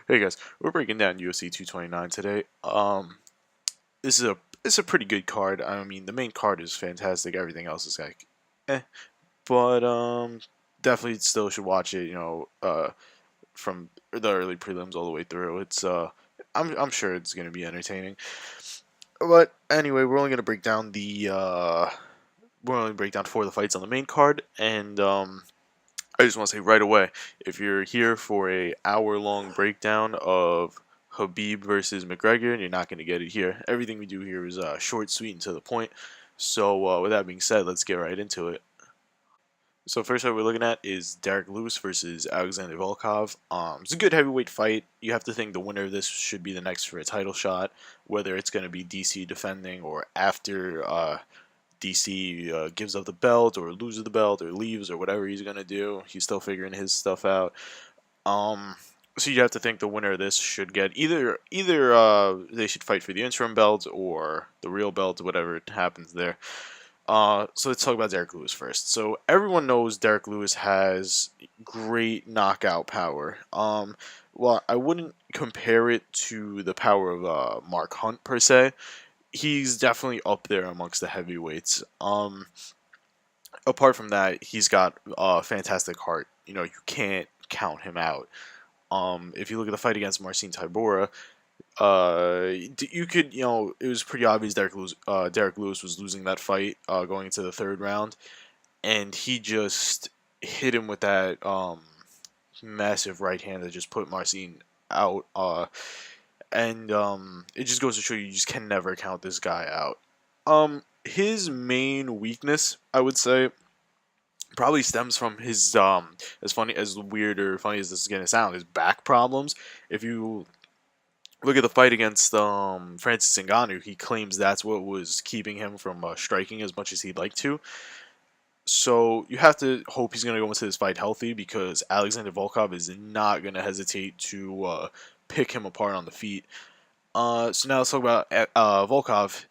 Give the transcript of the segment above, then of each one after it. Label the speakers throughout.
Speaker 1: Hey guys, we're breaking down UFC 229 today. This is a it's a pretty good card. I mean, the main card is fantastic. Everything else is like, eh. But definitely still should watch it. From the early prelims all the way through. I'm sure it's gonna be entertaining. But anyway, we're only break down 4 of the fights on the main card, and I just want to say right away, if you're here for a hour-long breakdown of Habib versus McGregor, you're not going to get it here. Everything we do here is short, sweet, and to the point. So with that being said, let's get right into it. So first fight we're looking at is Derek Lewis versus Alexander Volkov. It's a good heavyweight fight. You have to think the winner of this should be the next for a title shot, whether it's going to be DC defending or after DC gives up the belt or loses the belt or leaves or whatever he's gonna do. He's still figuring his stuff out. Um, so you have to think the winner of this should get either they should fight for the interim belt or the real belt, whatever happens there. So let's talk about Derek Lewis first. So everyone knows Derek Lewis has great knockout power. Well, I wouldn't compare it to the power of Mark Hunt per se. He's definitely up there amongst the heavyweights. Apart from that, he's got a fantastic heart. You can't count him out. If you look at the fight against Marcin Tybura, you could, it was pretty obvious Derek Lewis was losing that fight going into the third round, and he just hit him with that massive right hand that just put Marcin out. And it just goes to show you just can never count this guy out. His main weakness, I would say, probably stems from his as weird or funny as this is gonna sound, his back problems. If you look at the fight against Francis Ngannou, he claims that's what was keeping him from striking as much as he'd like to. So you have to hope he's gonna go into this fight healthy because Alexander Volkov is not gonna hesitate to pick him apart on the feet. So now let's talk about Volkov.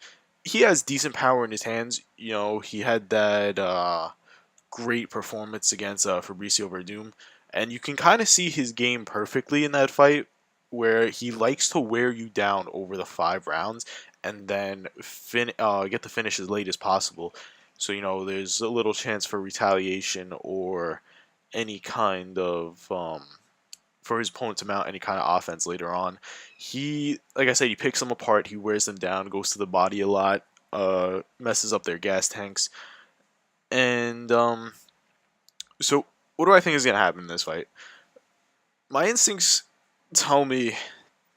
Speaker 1: He has decent power in his hands. He had that great performance against Fabricio Verdum, and you can kind of see his game perfectly in that fight, where he likes to wear you down over the 5 rounds and then get the finish as late as possible. So there's a little chance for retaliation or any kind of for his opponent to mount any kind of offense later on. Like I said, he picks them apart, he wears them down, goes to the body a lot, messes up their gas tanks, and so what do I think is gonna happen in this fight? My instincts tell me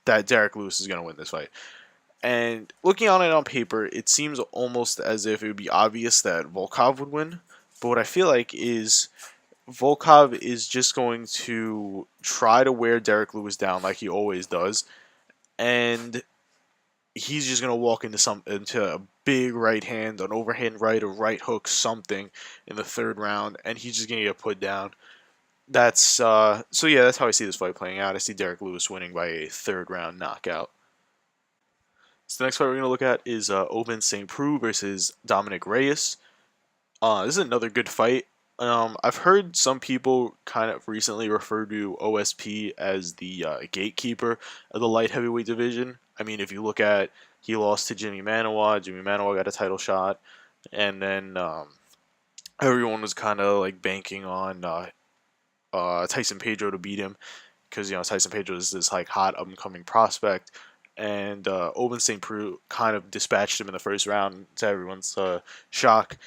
Speaker 1: that Derek Lewis is gonna win this fight. And looking on it on paper, it seems almost as if it would be obvious that Volkov would win. But what I feel like is Volkov is just going to try to wear Derek Lewis down like he always does, and he's just gonna walk into a big right hand, an overhand right, a right hook, something in the third round, and he's just gonna get put down. That's how I see this fight playing out. I see Derek Lewis winning by a third round knockout. So the next fight we're gonna look at is Ovince St. Preux versus Dominic Reyes. This is another good fight. I've heard some people kind of recently refer to OSP as the gatekeeper of the light heavyweight division. I mean, if you look at, he lost to Jimmy Manawa. Jimmy Manawa got a title shot, and then everyone was kind of like banking on Tyson Pedro to beat him because Tyson Pedro is this like hot up and coming prospect, and Ovince St. Preux kind of dispatched him in the first round to everyone's shock.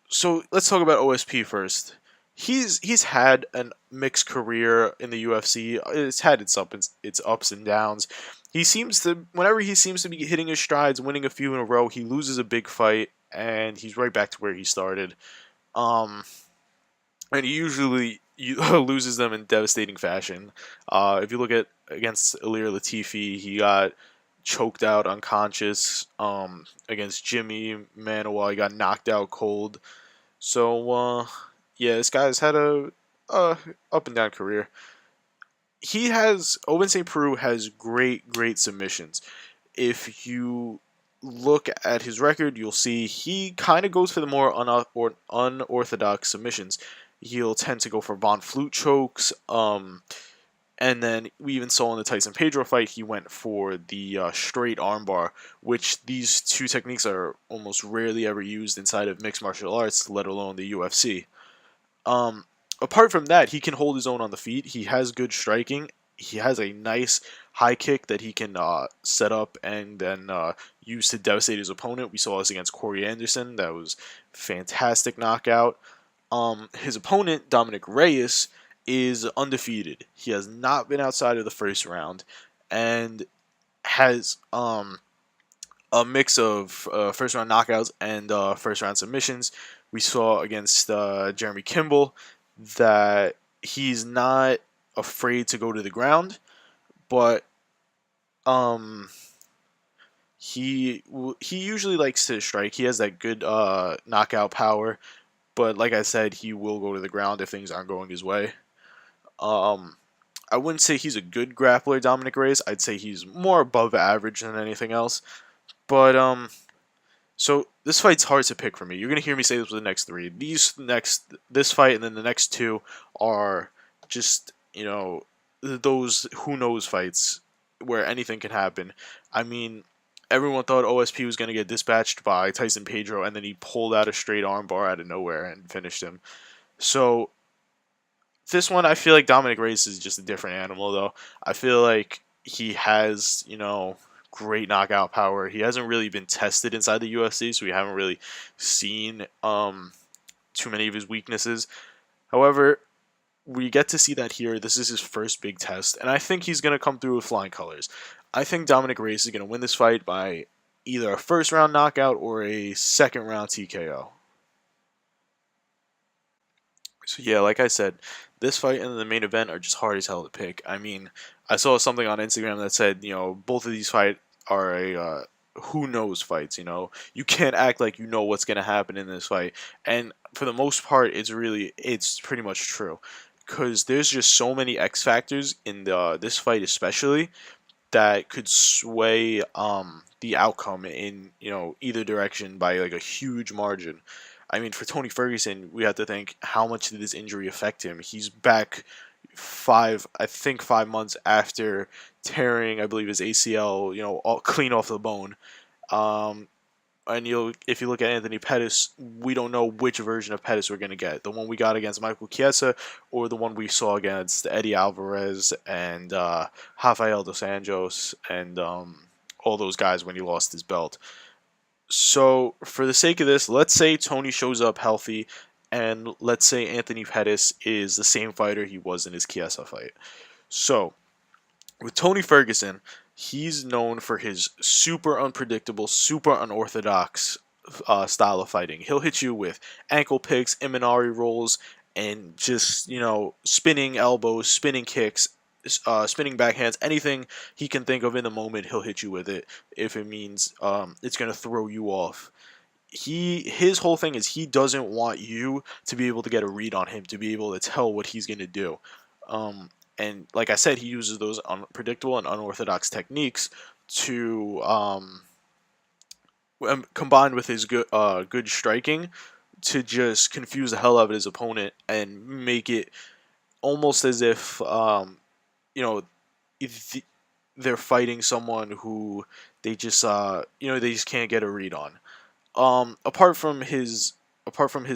Speaker 1: So let's talk about OSP first. He's had a mixed career in the UFC. It's had its ups and downs. Whenever he seems to be hitting his strides, winning a few in a row, he loses a big fight and he's right back to where he started. And he usually loses them in devastating fashion. If you look at against Ilir Latifi, he got choked out unconscious. Against Jimmy Manawa, he got knocked out cold. So this guy's had a up and down career. Ovince St. Preux has great submissions. If you look at his record, you'll see he kind of goes for the more unorthodox submissions. He'll tend to go for Von Flute chokes. And then we even saw in the Tyson Pedro fight, he went for the straight armbar, which these two techniques are almost rarely ever used inside of mixed martial arts, let alone the UFC. Um, Apart from that, he can hold his own on the feet. He has good striking. He has a nice high kick that he can set up and then use to devastate his opponent. We saw this against Corey Anderson. That was fantastic knockout. His opponent, Dominic Reyes, is undefeated. He has not been outside of the first round and has a mix of first round knockouts and first round submissions. We saw against Jeremy Kimball that he's not afraid to go to the ground, but um, he usually likes to strike. He has that good knockout power, but like I said, he will go to the ground if things aren't going his way. Um, I wouldn't say he's a good grappler, Dominic Reyes. I'd say he's more above average than anything else. But so this fight's hard to pick for me. You're gonna hear me say this with the next three. This fight and then the next two are just those who knows fights where anything can happen. I mean, everyone thought OSP was gonna get dispatched by Tyson Pedro, and then he pulled out a straight armbar out of nowhere and finished him. So this one, I feel like Dominic Reyes is just a different animal, though. I feel like he has, great knockout power. He hasn't really been tested inside the UFC, so we haven't really seen too many of his weaknesses. However, we get to see that here. This is his first big test, and I think he's going to come through with flying colors. I think Dominic Reyes is going to win this fight by either a first round knockout or a second round TKO. So yeah, like I said, this fight and the main event are just hard as hell to pick. I mean, I saw something on Instagram that said, both of these fights are a who knows fights. You can't act like you know what's gonna happen in this fight, and for the most part, it's pretty much true, because there's just so many X factors in this fight, especially that could sway the outcome in either direction by like a huge margin. I mean, for Tony Ferguson, we have to think, how much did this injury affect him? He's back I think 5 months after tearing, I believe, his ACL, clean off the bone. Um, and if you look at Anthony Pettis, we don't know which version of Pettis we're gonna get. The one we got against Michael Chiesa, or the one we saw against Eddie Alvarez and Rafael dos Anjos and all those guys when he lost his belt. So, for the sake of this, let's say Tony shows up healthy, and let's say Anthony Pettis is the same fighter he was in his Chiesa fight. So, with Tony Ferguson, he's known for his super unpredictable, super unorthodox style of fighting. He'll hit you with ankle picks, Imanari rolls, and just, spinning elbows, spinning kicks, spinning backhands, anything he can think of in the moment, he'll hit you with it if it means it's going to throw you off. His whole thing is he doesn't want you to be able to get a read on him, to be able to tell what he's going to do. And like I said, he uses those unpredictable and unorthodox techniques to combined with his good striking to just confuse the hell out of his opponent and make it almost as if if they're fighting someone who they just they just can't get a read on. Apart from his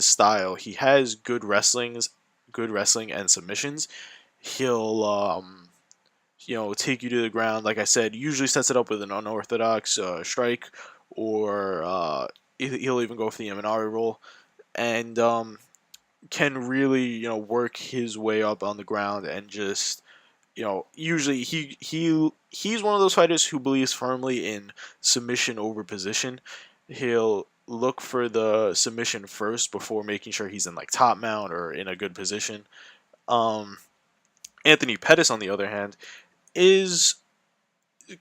Speaker 1: style, he has good wrestling and submissions. He'll take you to the ground. Like I said, usually sets it up with an unorthodox strike, or he'll even go for the Imanari roll, and can really work his way up on the ground and just usually he's one of those fighters who believes firmly in submission over position. He'll look for the submission first before making sure he's in like top mount or in a good position. Anthony Pettis, on the other hand, is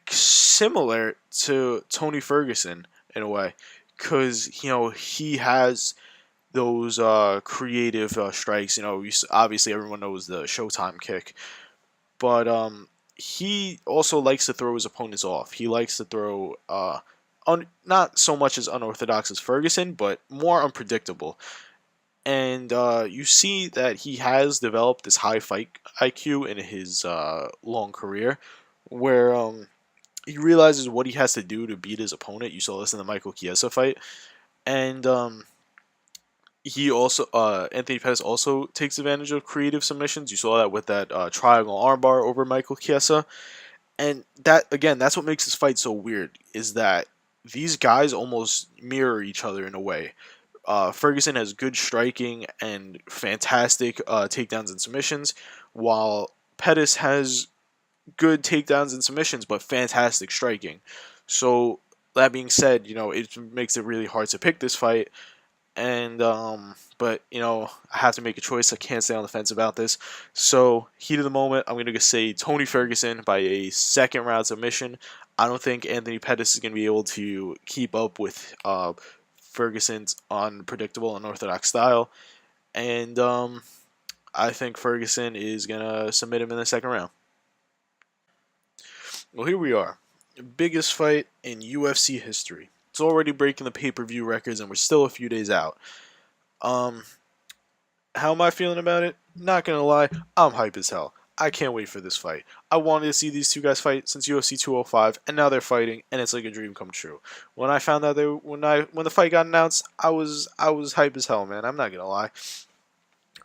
Speaker 1: similar to Tony Ferguson in a way, because he has those creative strikes. Obviously everyone knows the Showtime kick, but he also likes to throw his opponents off. He likes to throw not so much as unorthodox as Ferguson, but more unpredictable. and you see that he has developed this high fight IQ in his long career, where he realizes what he has to do to beat his opponent. You saw this in the Michael Chiesa fight, and he also Anthony Pettis also takes advantage of creative submissions. You saw that with that triangle armbar over Michael Chiesa, and that again, that's what makes this fight so weird. Is that these guys almost mirror each other in a way. Ferguson has good striking and fantastic takedowns and submissions, while Pettis has good takedowns and submissions, but fantastic striking. So that being said, it makes it really hard to pick this fight. And but I have to make a choice. I can't stay on the fence about this. So heat of the moment, I'm gonna say Tony Ferguson by a second round submission. I don't think Anthony Pettis is gonna be able to keep up with Ferguson's unpredictable and unorthodox style, and I think Ferguson is gonna submit him in the second round. Well, here we are, biggest fight in UFC history. It's already breaking the pay-per-view records, and we're still a few days out. Um, how am I feeling about it? Not gonna lie, I'm hype as hell. I can't wait for this fight. I wanted to see these two guys fight since UFC 205, and now they're fighting, and it's like a dream come true. When I found out when the fight got announced, I was hype as hell, man. I'm not gonna lie.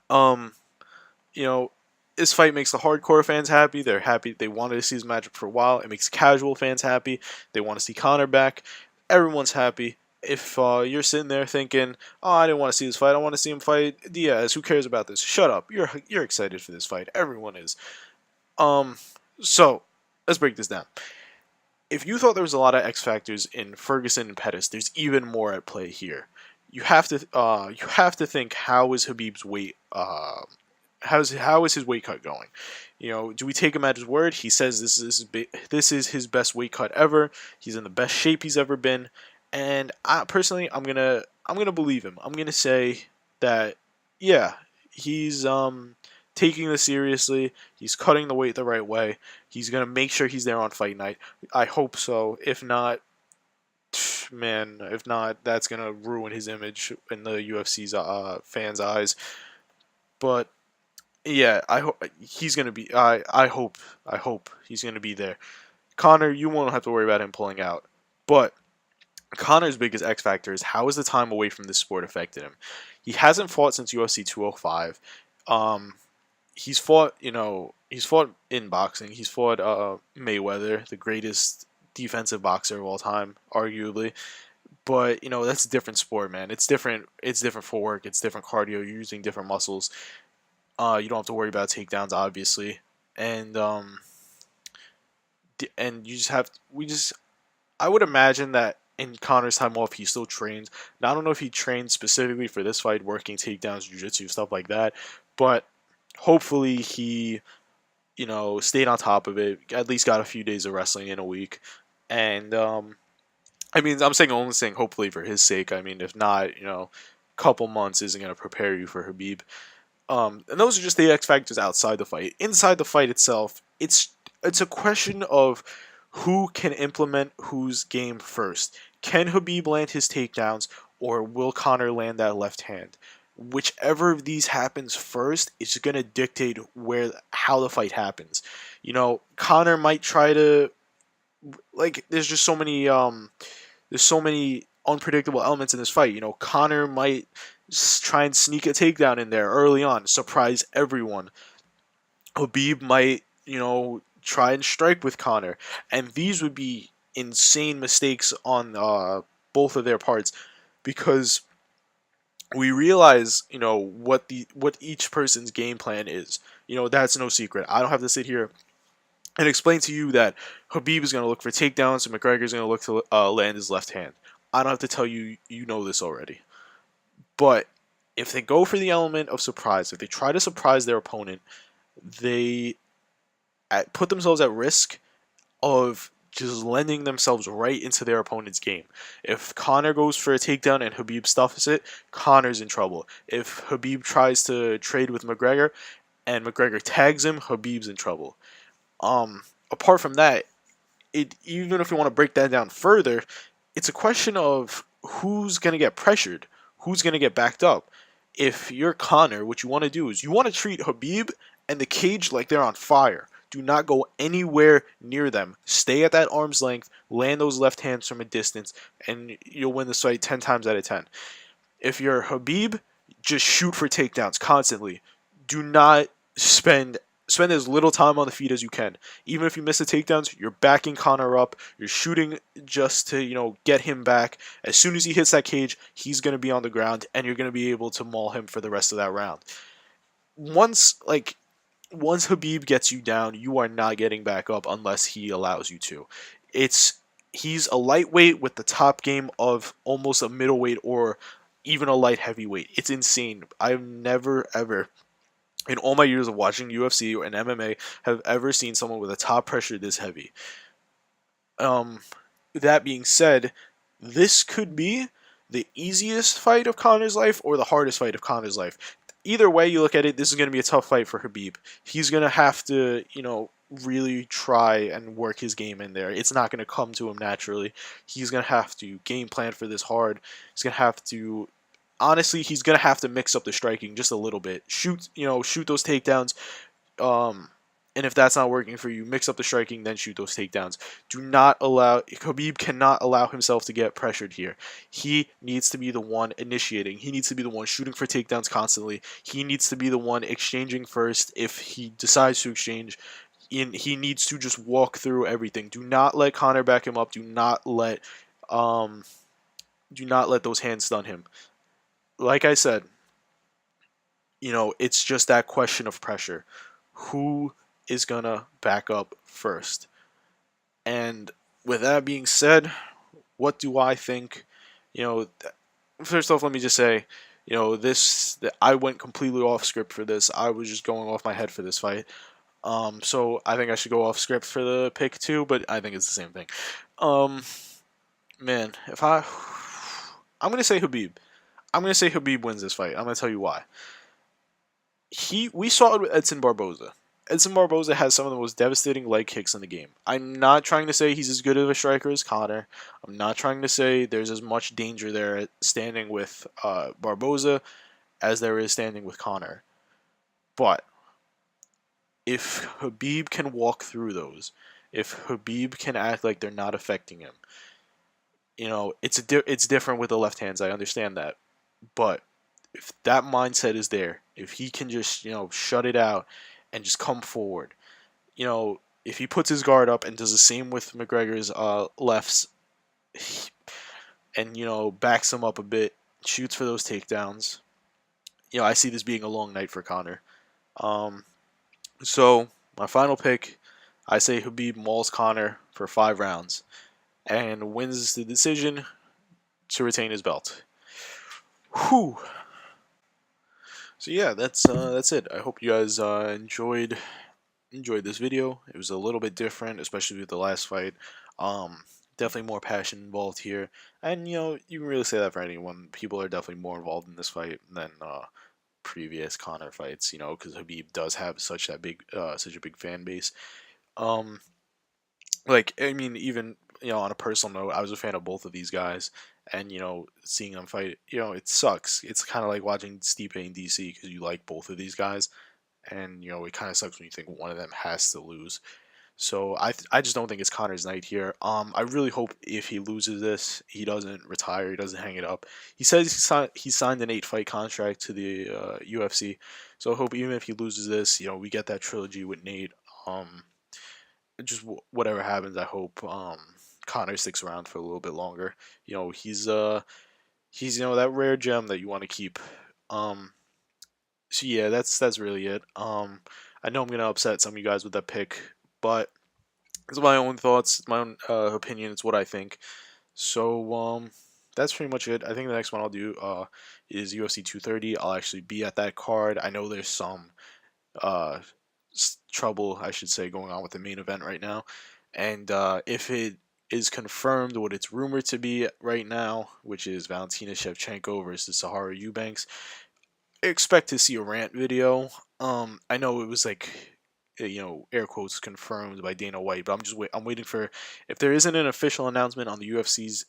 Speaker 1: Um, you know, this fight makes the hardcore fans happy. They're happy. They wanted to see this matchup for a while. It makes casual fans happy. They want to see Conor back. Everyone's happy. If you're sitting there thinking, "Oh, I didn't want to see this fight. I want to see him fight Diaz. Who cares about this?" Shut up. You're excited for this fight. Everyone is. Um, so let's break this down. If you thought there was a lot of X factors in Ferguson and Pettis, there's even more at play here. You have to think, how is Habib's weight how is his weight cut going? Do we take him at his word? He says this is his best weight cut ever. He's in the best shape he's ever been, and I personally, I'm gonna believe him. I'm gonna say that, yeah, he's taking this seriously. He's cutting the weight the right way. He's gonna make sure he's there on fight night. I hope so. If not, man, if not, that's gonna ruin his image in the UFC's fans' eyes. But yeah, I hope he's gonna be. I hope he's gonna be there. Conor, you won't have to worry about him pulling out. But Conor's biggest X factor is, how has the time away from this sport affected him? He hasn't fought since UFC 205. Um, he's fought in boxing. He's fought Mayweather, the greatest defensive boxer of all time, arguably. But that's a different sport, man. It's different. It's different for work. It's different cardio. You're using different muscles. You don't have to worry about takedowns, obviously, and you just have. We just. I would imagine that in Conor's time off, he still trains. Now, I don't know if he trained specifically for this fight, working takedowns, jiu-jitsu, stuff like that, but hopefully he, stayed on top of it. At least got a few days of wrestling in a week, and I mean, only saying hopefully for his sake. I mean, if not, couple months isn't going to prepare you for Habib. And those are just the X factors outside the fight. Inside the fight itself, it's a question of who can implement whose game first. Can Habib land his takedowns, or will Conor land that left hand? Whichever of these happens first, it's going to dictate how the fight happens. Conor might try to, like, there's so many unpredictable elements in this fight. Conor might try and sneak a takedown in there early on, surprise everyone. Habib might, try and strike with Conor, and these would be insane mistakes on both of their parts, because we realize, what each person's game plan is. That's no secret. I don't have to sit here and explain to you that Habib is going to look for takedowns and McGregor is going to look to land his left hand. I don't have to tell you, you know this already. But if they go for the element of surprise, if they try to surprise their opponent, they put themselves at risk of just lending themselves right into their opponent's game. If Conor goes for a takedown and Habib stuffs it, Conor's in trouble. If Habib tries to trade with McGregor and McGregor tags him, Habib's in trouble. Apart from that, even if you want to break that down further, it's a question of who's going to get pressured, who's going to get backed up. if you're Connor, what you want to do is you want to treat Habib and the cage like they're on fire. Do not go anywhere near them. Stay at that arm's length, land those left hands from a distance, and you'll win the fight 10 times out of 10. If you're Habib, just shoot for takedowns constantly. Do not spend as little time on the feet as you can. Even if you miss the takedowns, you're backing Connor up. You're shooting just to, get him back. As soon as he hits that cage, he's going to be on the ground and you're going to be able to maul him for the rest of that round. Once like once Habib gets you down, you are not getting back up unless he allows you to. It's He's a lightweight with the top game of almost a middleweight or even a light heavyweight. It's insane. I've never ever in all my years of watching UFC and MMA have ever seen someone with a top pressure this heavy. Um, that being said, this could be the easiest fight of Connor's life or the hardest fight of Connor's life. Either way you look at it, this is going to be a tough fight for Habib. He's going to have to, really try and work his game in there. It's not going to come to him naturally. He's going to have to game plan for this hard. He's going to have to honestly, he's gonna have to mix up the striking just a little bit. Shoot those takedowns. And if that's not working for you, mix up the striking, then shoot those takedowns. Do not allow Khabib cannot allow himself to get pressured here. He needs to be the one initiating. He needs to be the one shooting for takedowns constantly. He needs to be the one exchanging first if he decides to exchange. He needs to just walk through everything. Do not let Conor back him up. Um do not let those hands stun him. Like I said, it's just that question of pressure. Who is going to back up first? And with that being said, what do I think? You know, First off, let me just say, I went completely off script for this. I was just going off my head for this fight. So I think I should go off script for the pick too, but I think it's the same thing. Um, Man, I'm gonna say Habib. I'm gonna say Habib wins this fight. I'm gonna tell you why. We saw it with Edson Barboza. Edson Barboza has some of the most devastating leg kicks in the game. I'm not trying to say he's as good of a striker as Conor. I'm not trying to say there's as much danger there standing with Barboza as there is standing with Conor. But if Habib can walk through those, if Habib can act like they're not affecting him, it's different with the left hands. I understand that, but if that mindset is there, if he can just shut it out and just come forward, if he puts his guard up and does the same with McGregor's lefts, and backs him up a bit, shoots for those takedowns, I see this being a long night for Conor. So my final pick, I say Habib mauls Conor for 5 rounds and wins the decision to retain his belt. Whew. So yeah, that's it. I hope you guys enjoyed this video. It was a little bit different, especially with the last fight. Definitely more passion involved here, and you can really say that for anyone. People are definitely more involved in this fight than previous Conor fights. Because Habib does have such a big fan base. Even on a personal note, I was a fan of both of these guys, and seeing them fight, it sucks. It's kind of like watching Stipe and DC because you like both of these guys, and it kind of sucks when you think one of them has to lose. So I just don't think it's Conor's night here. I really hope if he loses this, he doesn't retire. He doesn't hang it up. He says he signed an 8-fight contract to the UFC. So I hope even if he loses this, we get that trilogy with Nate. Just whatever happens, I hope Conor sticks around for a little bit longer. He's that rare gem that you want to keep. So yeah, that's really it. I know I'm gonna upset some of you guys with that pick, but it's my own thoughts, my own opinion. It's what I think. So that's pretty much it. I think the next one I'll do is UFC 230. I'll actually be at that card. I know there's some uh trouble, I should say, going on with the main event right now, and if it is confirmed what it's rumored to be right now, which is Valentina Shevchenko versus Sahara Eubanks, expect to see a rant video. I know it was like air quotes confirmed by Dana White, but I'm waiting for, if there isn't an official announcement on the UFC's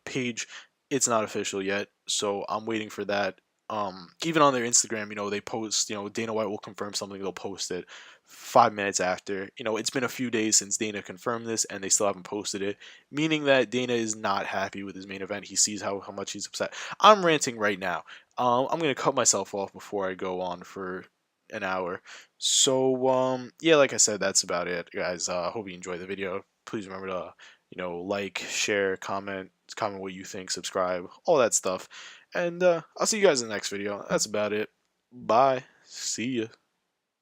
Speaker 1: page, it's not official yet, so I'm waiting for that. Even on their Instagram, they post, Dana White will confirm something, they'll post it 5 minutes after. It's been a few days since Dana confirmed this, and they still haven't posted it, meaning that Dana is not happy with his main event. He sees how much he's upset. I'm ranting right now. I'm gonna cut myself off before I go on for an hour. So yeah, like I said, that's about it, guys. Hope you enjoyed the video. Please remember to like, share, comment what you think, subscribe, all that stuff. And I'll see you guys in the next video. That's about it. Bye. See ya.